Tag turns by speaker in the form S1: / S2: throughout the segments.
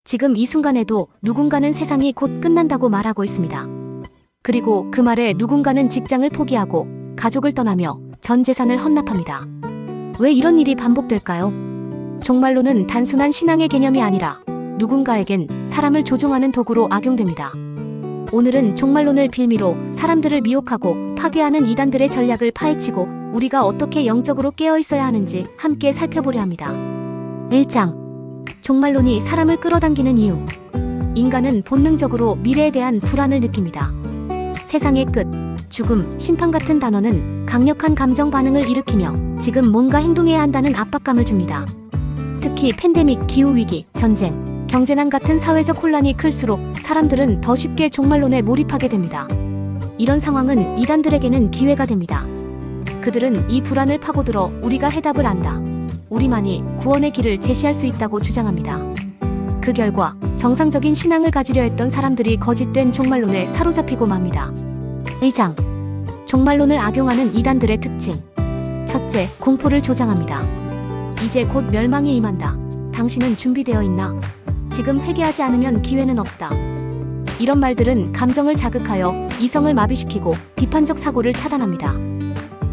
S1: 지금 이 순간에도 누군가는 세상이 곧 끝난다고 말하고 있습니다. 그리고 그 말에 누군가는 직장을 포기하고 가족을 떠나며 전 재산을 헌납합니다. 왜 이런 일이 반복될까요? 종말론은 단순한 신앙의 개념이 아니라 누군가에겐 사람을 조종하는 도구로 악용됩니다. 오늘은 종말론을 빌미로 사람들을 미혹하고 파괴하는 이단들의 전략을 파헤치고 우리가 어떻게 영적으로 깨어 있어야 하는지 함께 살펴보려 합니다. 1장. 종말론이 사람을 끌어당기는 이유. 인간은 본능적으로 미래에 대한 불안을 느낍니다. 세상의 끝, 죽음, 심판 같은 단어는 강력한 감정 반응을 일으키며 지금 뭔가 행동해야 한다는 압박감을 줍니다. 특히 팬데믹, 기후위기, 전쟁, 경제난 같은 사회적 혼란이 클수록 사람들은 더 쉽게 종말론에 몰입하게 됩니다. 이런 상황은 이단들에게는 기회가 됩니다. 그들은 이 불안을 파고들어 우리가 해답을 안다, 우리만이 구원의 길을 제시할 수 있다고 주장합니다. 그 결과 정상적인 신앙을 가지려 했던 사람들이 거짓된 종말론에 사로잡히고 맙니다. 2장. 종말론을 악용하는 이단들의 특징. 첫째, 공포를 조장합니다. 이제 곧 멸망이 임한다. 당신은 준비되어 있나? 지금 회개하지 않으면 기회는 없다. 이런 말들은 감정을 자극하여 이성을 마비시키고 비판적 사고를 차단합니다.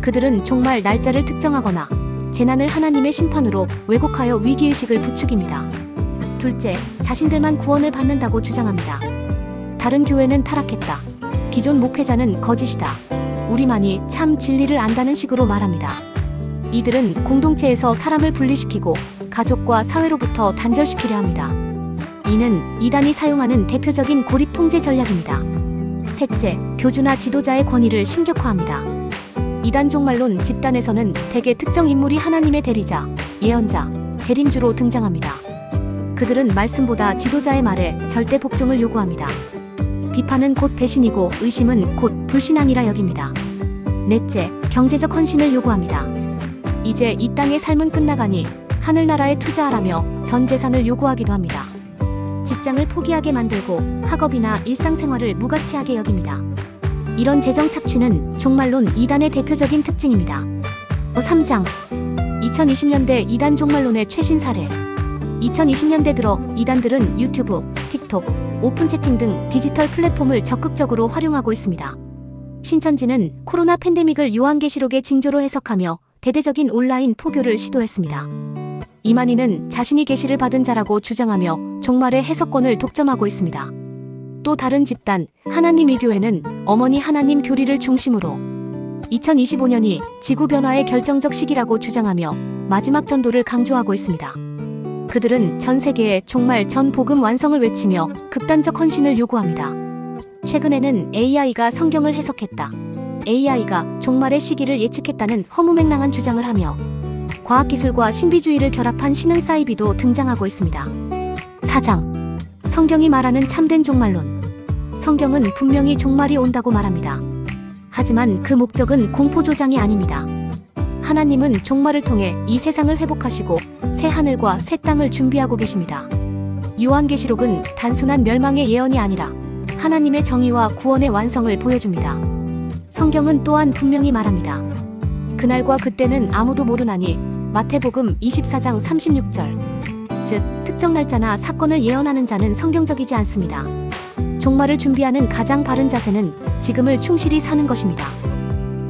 S1: 그들은 종말 날짜를 특정하거나 재난을 하나님의 심판으로 왜곡하여 위기의식을 부추깁니다. 둘째, 자신들만 구원을 받는다고 주장합니다. 다른 교회는 타락했다, 기존 목회자는 거짓이다, 우리만이 참 진리를 안다는 식으로 말합니다. 이들은 공동체에서 사람을 분리시키고 가족과 사회로부터 단절시키려 합니다. 이는 이단이 사용하는 대표적인 고립 통제 전략입니다. 셋째, 교주나 지도자의 권위를 신격화합니다. 이단 종말론 집단에서는 대개 특정 인물이 하나님의 대리자, 예언자, 재림주로 등장합니다. 그들은 말씀보다 지도자의 말에 절대 복종을 요구합니다. 비판은 곧 배신이고 의심은 곧 불신앙이라 여깁니다. 넷째, 경제적 헌신을 요구합니다. 이제 이 땅의 삶은 끝나가니 하늘나라에 투자하라며 전 재산을 요구하기도 합니다. 직장을 포기하게 만들고 학업이나 일상생활을 무가치하게 여깁니다. 이런 재정 착취는 종말론 이단의 대표적인 특징입니다. 3장. 2020년대 이단 종말론의 최신 사례. 2020년대 들어 이단들은 유튜브, 틱톡, 오픈 채팅 등 디지털 플랫폼을 적극적으로 활용하고 있습니다. 신천지는 코로나 팬데믹을 요한계시록의 징조로 해석하며 대대적인 온라인 포교를 시도했습니다. 이만희는 자신이 계시를 받은 자라고 주장하며 종말의 해석권을 독점하고 있습니다. 또 다른 집단, 하나님 이교회는 어머니 하나님 교리를 중심으로 2025년이 지구변화의 결정적 시기라고 주장하며 마지막 전도를 강조하고 있습니다. 그들은 전 세계에 종말 전 복음 완성을 외치며 극단적 헌신을 요구합니다. 최근에는 AI가 성경을 해석했다, AI가 종말의 시기를 예측했다는 허무맹랑한 주장을 하며 과학기술과 신비주의를 결합한 신흥 사이비도 등장하고 있습니다. 4장. 성경이 말하는 참된 종말론. 성경은 분명히 종말이 온다고 말합니다. 하지만 그 목적은 공포조장이 아닙니다. 하나님은 종말을 통해 이 세상을 회복하시고 새 하늘과 새 땅을 준비하고 계십니다. 요한계시록은 단순한 멸망의 예언이 아니라 하나님의 정의와 구원의 완성을 보여줍니다. 성경은 또한 분명히 말합니다. 그날과 그때는 아무도 모르나니 마태복음 24장 36절. 즉, 특정 날짜나 사건을 예언하는 자는 성경적이지 않습니다. 종말을 준비하는 가장 바른 자세는 지금을 충실히 사는 것입니다.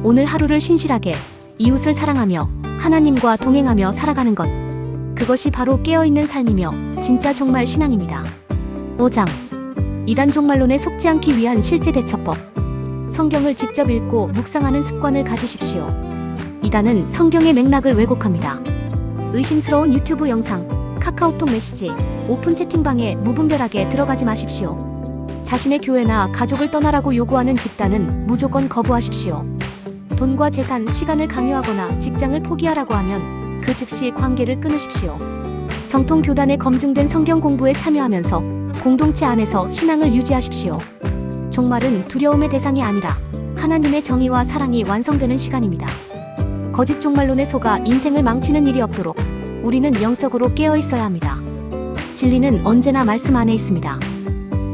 S1: 오늘 하루를 신실하게, 이웃을 사랑하며 하나님과 동행하며 살아가는 것, 그것이 바로 깨어있는 삶이며 진짜 종말 신앙입니다. 5장. 이단 종말론에 속지 않기 위한 실제 대처법. 성경을 직접 읽고 묵상하는 습관을 가지십시오. 이단은 성경의 맥락을 왜곡합니다. 의심스러운 유튜브 영상, 카카오톡 메시지, 오픈 채팅방에 무분별하게 들어가지 마십시오. 자신의 교회나 가족을 떠나라고 요구하는 집단은 무조건 거부하십시오. 돈과 재산, 시간을 강요하거나 직장을 포기하라고 하면 그 즉시 관계를 끊으십시오. 정통 교단에 검증된 성경 공부에 참여하면서 공동체 안에서 신앙을 유지하십시오. 종말은 두려움의 대상이 아니라 하나님의 정의와 사랑이 완성되는 시간입니다. 거짓 종말론에 속아 인생을 망치는 일이 없도록 우리는 영적으로 깨어 있어야 합니다. 진리는 언제나 말씀 안에 있습니다.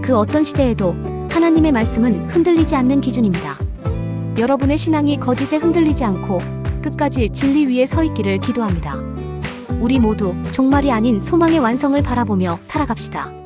S1: 그 어떤 시대에도 하나님의 말씀은 흔들리지 않는 기준입니다. 여러분의 신앙이 거짓에 흔들리지 않고 끝까지 진리 위에 서 있기를 기도합니다. 우리 모두 종말이 아닌 소망의 완성을 바라보며 살아갑시다.